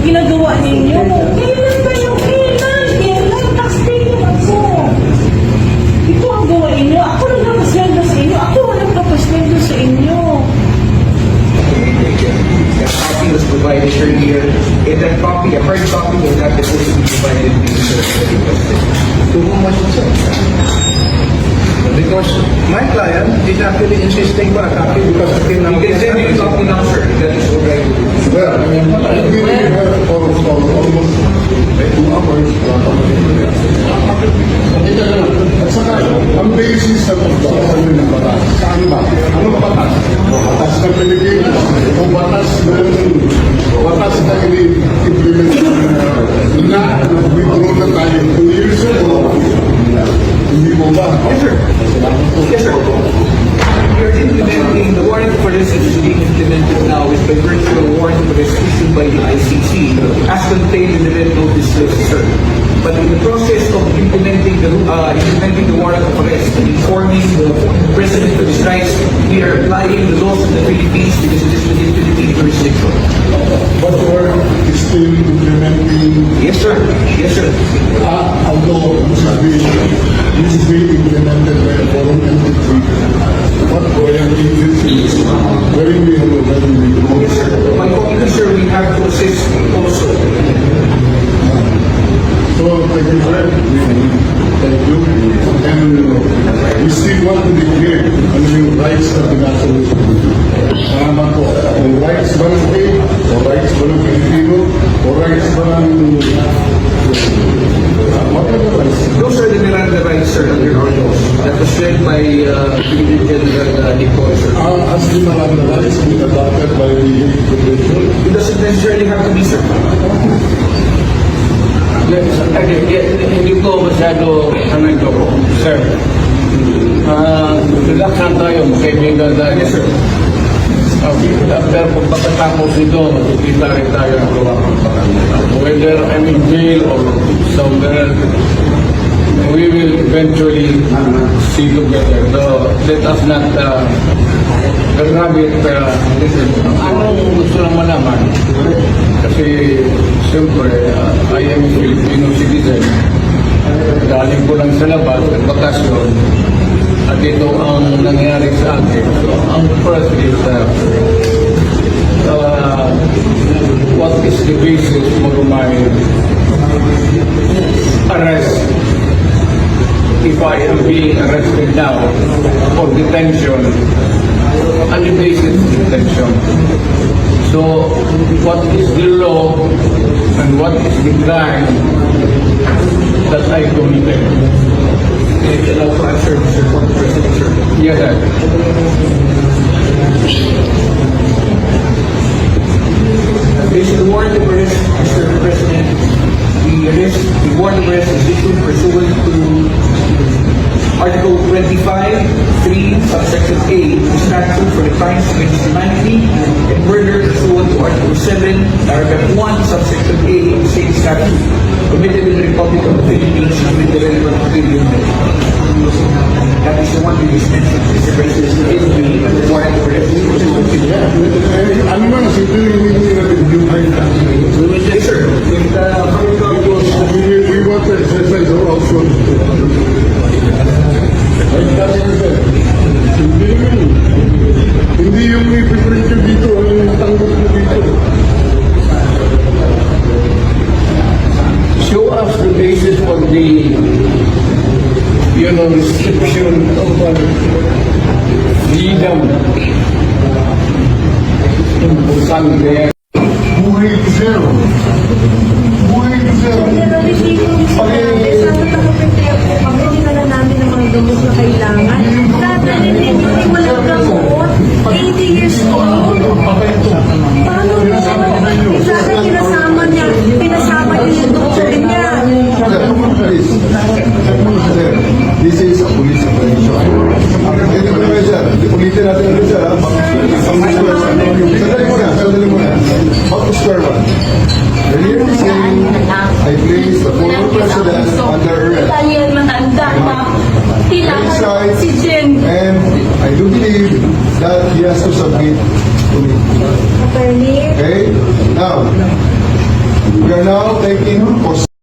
ginagawa ninyo. Kailan ba yung kailan? Kailan? Taxpayer ako. Ito ang gawain nyo. Ako nagpapasweldo sa inyo. Ako nagpapasweldo sa inyo. A copy was provided earlier, and that copy, a hard copy, was not supposed to be provided to the search that requested. To whom was it sent? Because my client is actually insisting for a copy because I came You can send me a copy now, sir. That is what I will do. Well, we have almost 2 hours. At saka, ang basis ng pagkakasabi ng batas, saan ba? Ano ba batas? Batas ng Pilipinas o batas na ini-implement na withdraw na tayo 2 years ago? Hindi mo ba? Yes, sir. Yes, sir. We are implementing the warrant for this is being implemented now is by virtue of warrant for this issued by the ICC as contained in the red notice list, sir. But in the process of implementing the warrant of arrest and informing the President of his rights, we are applying the laws of the Philippines because it is within Philippine jurisdiction. But we're still implementing Yes, sir. Yes, sir. a law which is being implemented by a foreign entity. What foreign entity is wherein we have already Yes, sir. My comment, sir, we have to assist also. So, thank you, sir. Thank you. And we still want to declare ano yung rights na pinasok. Salamat po. Yung rights ba ng Pilipinas, o rights ba ng Pilipino, o rights ba ng whatever rights. Those are the Miranda rights, sir, under our laws. That was read by Brigadier General Nicole, sir. As the Miranda rights being adopted by the Convention. It doesn't necessarily have to be, sir. Hindi ko masyado ito ko. Sir, relax lang tayo, kaibigan tayo. Yes, sir. Okay, pero kung pagkatapos ito, makikita rin tayo ng gawa ng parang. Whether I'm in jail or somewhere else, we will eventually see together. So, let us not grab it. Anong gusto lang malaman? Kasi, siyempre, I am a Filipino citizen. Galing ko lang sa labas, bakasyon. At ito ang nangyari sa akin. So, ang first is, what is the basis for my arrest if I am being arrested now for detention? On the basis of detention. So, what is the law and what is the crime that I committed? Can I also answer, Mr. Former President, sir? Yes, sir. Based on the warrant of arrest, Mr. President, the warrant of arrest is issued pursuant to Article 25, 3, subsection A, the statute for the crimes against humanity and murder pursuant to Article 7, paragraph 1, subsection A of the same statute, committed in the Republic of the Philippines with the relevant opinion. That is the one that is mentioned, Mr. President, in the warrant of arrest. Ano man, simple yung hindi natin yung Yes, sir. we want to exercise our option. Hindi yung ipiprint nyo dito, yung tanggap nyo dito. Show us the basis for the, restriction of freedom in Sunday. Buhay to zero. Buhay to zero. Pabili na lang namin ng mga gamot na kailangan. Dati rin, walang gamot. 80 years old. Paano na? Dati pinasama niya yung doktor niya. This is a police operation. Ito na ba siya? Ulitin natin ulit siya. Sandali mo na. Back to square one. The year is saying, I place the former president under arrest. Dahil matanda na. Kailangan si Jen. And I do believe that he has to submit to me. Attorney. Okay? Now, We are now taking for